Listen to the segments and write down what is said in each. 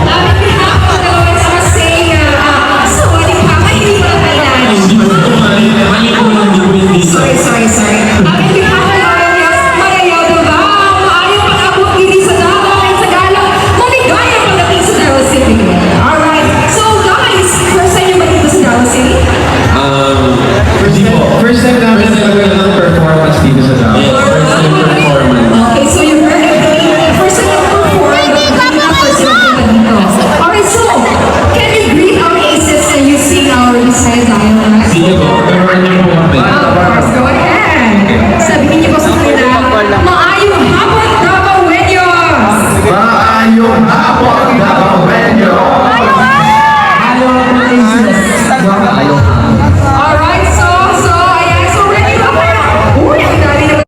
behalf of the Lord, I must say, sorry pa, hindi ko na Hindi ko mali ko lang, hindi ko hindi. Sorry. On behalf of the Lord, Marayaw ba? Maayong pag-abot diri sa dagat at sa galang maligayang pagdating sa Davao City. Alright, so guys, first time niyo ba dito sa Davao City? First time namin nagkaroon ng performance dito sa Davao. Yes, first time performance. Okay, so you heard it. First time you perform, hindi na first time ka dito. Alright, so, can you greet our aces and you sing our Bisaya dialect? Sige po, pero ano po kami? Of course, go ahead. Sabihin niyo po sa kanila, maayong hapon, Davaoeños! Maayong hapon, Davaoeño! Alright, so, ayan, so ready ba kayo? Uy, ang dami naman.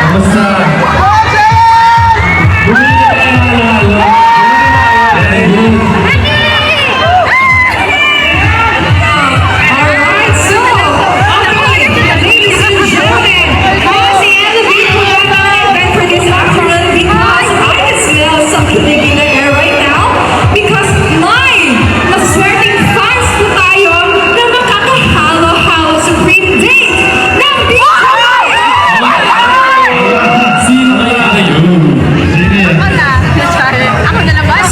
Basta, Alright, so, okay, ladies and gentlemen, pause the elevator for the event for this afternoon because I can smell something big in the air right now because maswerteng fans po tayo na makakahalo-halo Supreme Date ng BTS! sino kaya kayo? Ako na naman.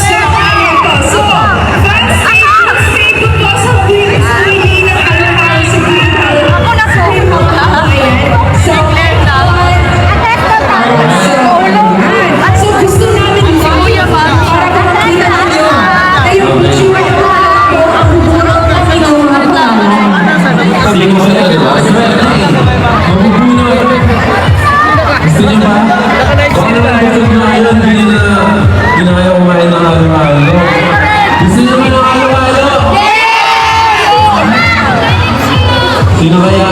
So, fans stay po po sa BTS ng halo-halo Supreme Date. Ako na so. So, so gusto namin Kuya ba? para makakita ninyo na yung picture na po ang burong kami ng mga pangalan. Sabi ko sila, di ba? Mabubuno. Gusto niyo ba? Baka naman busog na kayo, hindi na kayo kumain ng halo-halo. Gusto niyo ba ng halo-halo? Sino kaya?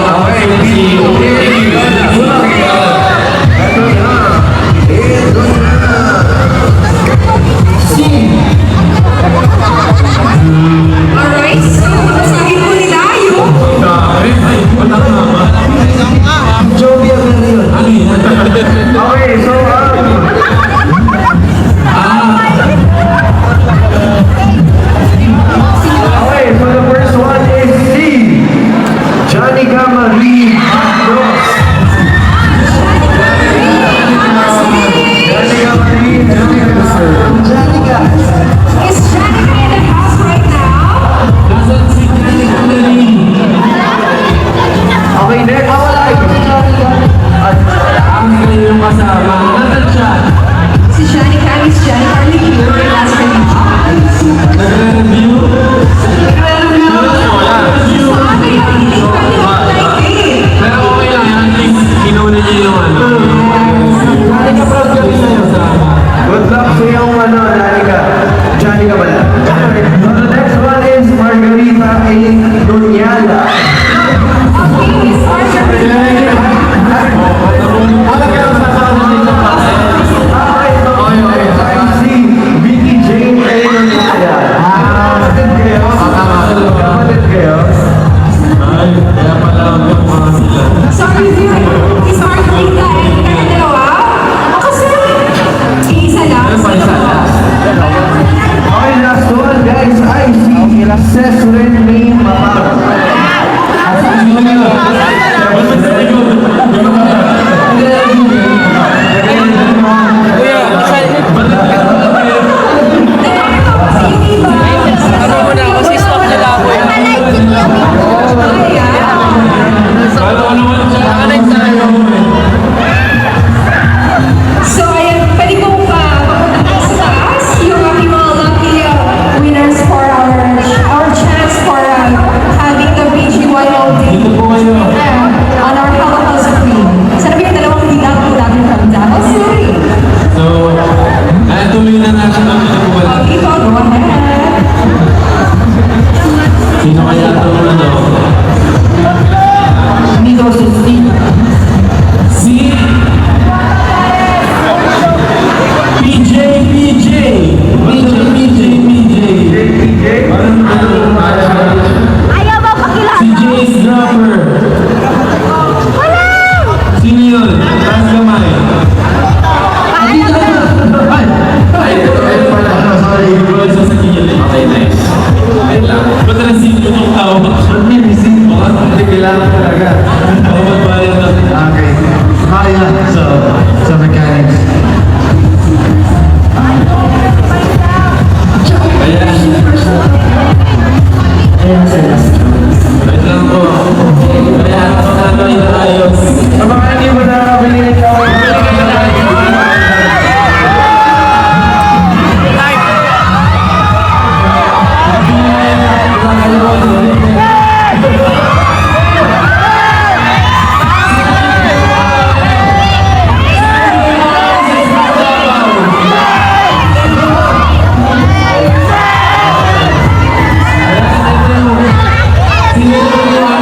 Alright, so sabi po nila yung Joby ang yun. Ano yun? Okay, so, okay, so the first one is C. Johnny Marie Cross. Janica. is Janica in the house right now? Nasaan si Janica Marie? Okay, next. Ang kayo yung kasama. Nasaan siya? Si Janica, Miss Janica, are you here? Your last friend. Nagre-review? Nagre-review? So, ano yung hindi pa nila like it? Pero okay lang, at least inuna niyo yung ano. Janica, proud kami sa'yo kasama. Good luck sa iyong Janica. Janica pala. So the next one is Margarita A. Dunyala. Okay, Miss Marjorie. C. Vicky Jane A. Dunyala. Kapatid kayo. Ay, kaya pala ang mga sila. Sorry, Miss Margarita and kayong dalawa? Kasi, isa lang. Okay, last one guys. I see Cesren May Mapag. Ano mo na ako si stop nila ako. Ayan. Kala ko naman siya. Gusto niyo ba